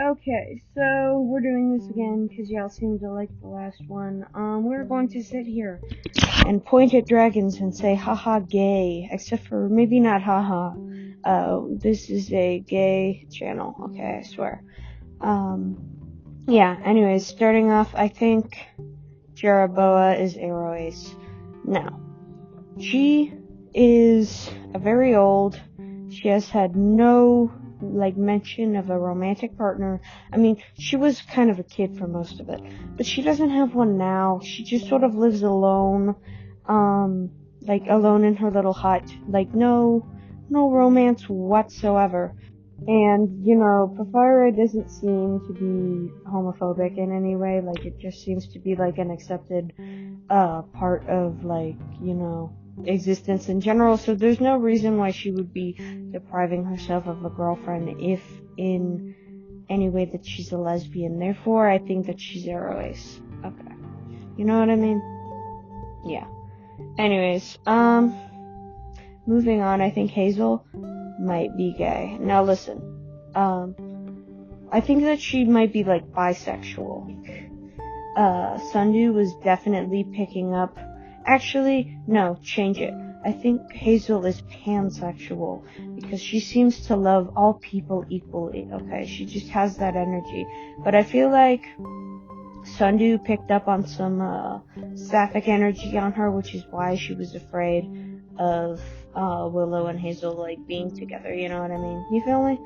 Okay, so we're doing this again because y'all seem to like the last one. We're going to sit here and point at dragons and say haha gay, except for maybe not haha. This is a gay channel, okay, I swear. Yeah, anyways, starting off, I think Jerabboa is Arrow Ace. Now, she is a very old, she has had no mention of a romantic partner. I mean, she was kind of a kid for most of it, but she doesn't have one now. She just sort of lives alone, alone in her little hut, no romance whatsoever. And, Porphyria doesn't seem to be homophobic in any way, it just seems to be, an accepted, part of, existence in general, so there's no reason why she would be depriving herself of a girlfriend if in any way that she's a lesbian. Therefore, I think that she's Arrow Ace. Okay. You know what I mean? Yeah. Anyways, moving on, I think Hazel might be gay. Now listen, I think that she might be, bisexual. Sundu was definitely picking up. Actually, no, change it. I think Hazel is pansexual because she seems to love all people equally, okay? She just has that energy. But I feel like Sundu picked up on some sapphic energy on her, which is why she was afraid of Willow and Hazel being together, you know what I mean? You feel me?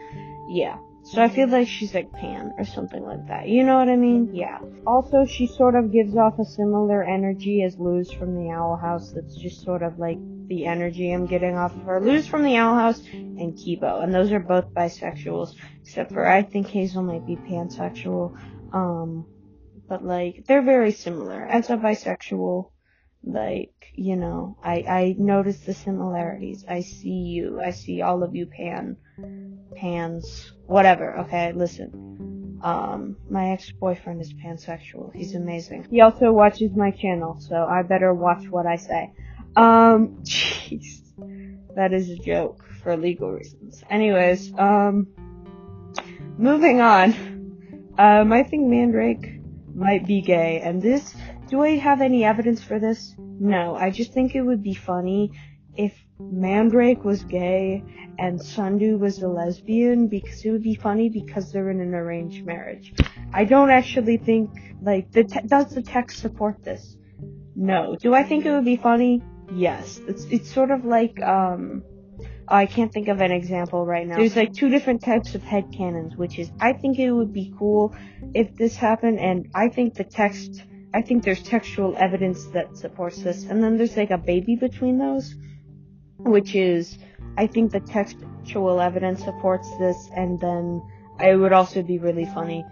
Yeah. So I feel like she's pan or something like that. You know what I mean? Yeah. Also, she sort of gives off a similar energy as Luz from the Owl House. That's just sort of the energy I'm getting off of her. Luz from the Owl House and Kibo. And those are both bisexuals. Except for I think Hazel might be pansexual. But they're very similar. As a bisexual, I notice the similarities. I see you. I see all of you pans, whatever, okay, listen. My ex-boyfriend is pansexual. He's amazing. He also watches my channel, so I better watch what I say. Jeez. That is a joke for legal reasons. Anyways, moving on. I think Mandre might be gay, and do I have any evidence for this? No, I just think it would be funny if Mandrake was gay and Sundu was a lesbian, because it would be funny because they're in an arranged marriage. I don't actually think, does the text support this? No. Do I think it would be funny? Yes. It's sort of I can't think of an example right now. There's two different types of headcanons, which is, I think it would be cool if this happened, and I think there's textual evidence that supports this, and then there's a baby between those, which is, I think the textual evidence supports this, and then it would also be really funny.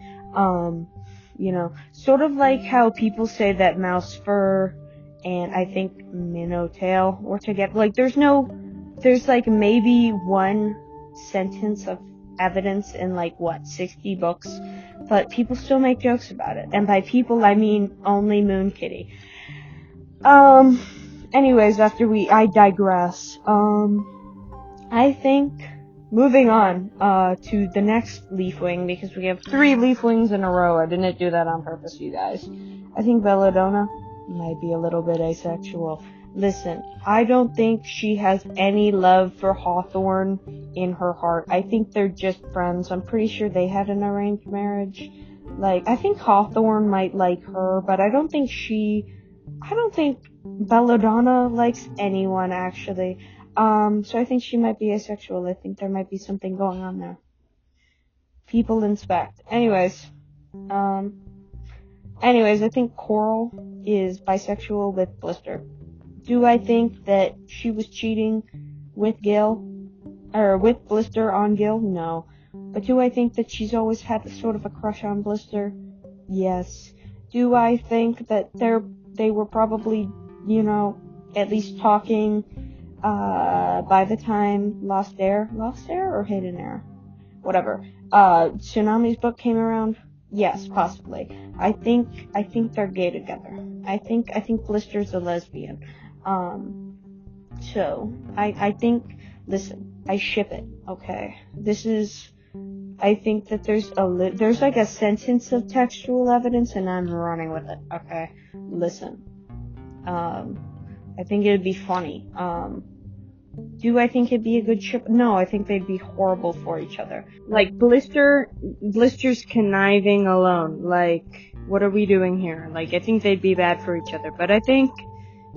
Sort of like how people say that mouse fur and I think minnow tail were together. There's maybe one sentence of evidence in 60 books, but people still make jokes about it. And by people, I mean only Moon Kitty. Anyways, I digress. I think, moving on, to the next Leafwing, because we have 3 Leafwings in a row. I didn't do that on purpose, you guys. I think Veladona might be a little bit asexual. Listen, I don't think she has any love for Hawthorne in her heart. I think they're just friends. I'm pretty sure they had an arranged marriage. I think Hawthorne might like her, but I don't think Veladona likes anyone, actually. So I think she might be asexual. I think there might be something going on there. People inspect. Anyways, I think Coral is bisexual with Blister. Do I think that she was cheating with with Blister on Gil? No. But do I think that she's always had sort of a crush on Blister? Yes. Do I think that they were probably, at least talking, by the time Lost Air or Hidden Air? Whatever. Tsunami's book came around? Yes, possibly. I think they're gay together. I think Blister's a lesbian. So, I think, listen, I ship it, okay? This is I think that there's like a sentence of textual evidence, and I'm running with it. Okay, listen. I think it'd be funny. Do I think it'd be a good ship? No, I think they'd be horrible for each other. Like, Blister's conniving alone. Like, what are we doing here? Like, I think they'd be bad for each other, but I think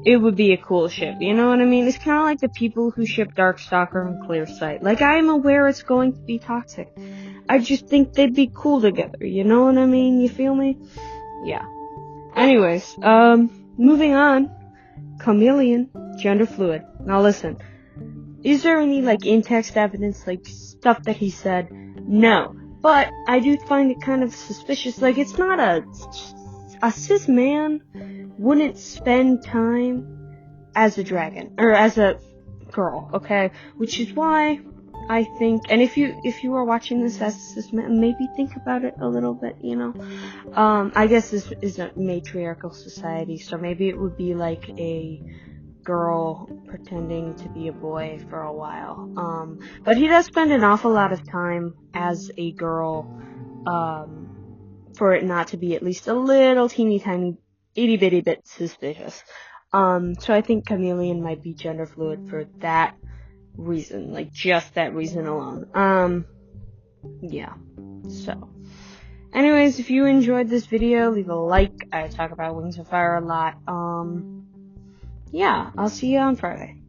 it would be a cool ship, you know what I mean? It's kind of like the people who ship Darkstalker and Clearsight. Like, I'm aware it's going to be toxic. I just think they'd be cool together, you know what I mean? You feel me? Yeah. Anyways, moving on. Chameleon, gender fluid. Now listen. Is there any, like, in-text evidence, like, stuff that he said? No. But I do find it kind of suspicious. Like, it's not a cis man wouldn't spend time as a dragon, or as a girl, okay? Which is why I think, and if you are watching this as a cis man, maybe think about it a little bit, you know? I guess this is a matriarchal society, so maybe it would be like a girl pretending to be a boy for a while. But he does spend an awful lot of time as a girl, for it not to be at least a little teeny tiny itty bitty bit suspicious. So I think Chameleon might be gender fluid for that reason, like just that reason alone. Yeah. So, anyways, if you enjoyed this video, leave a like. I talk about Wings of Fire a lot. Yeah, I'll see you on Friday.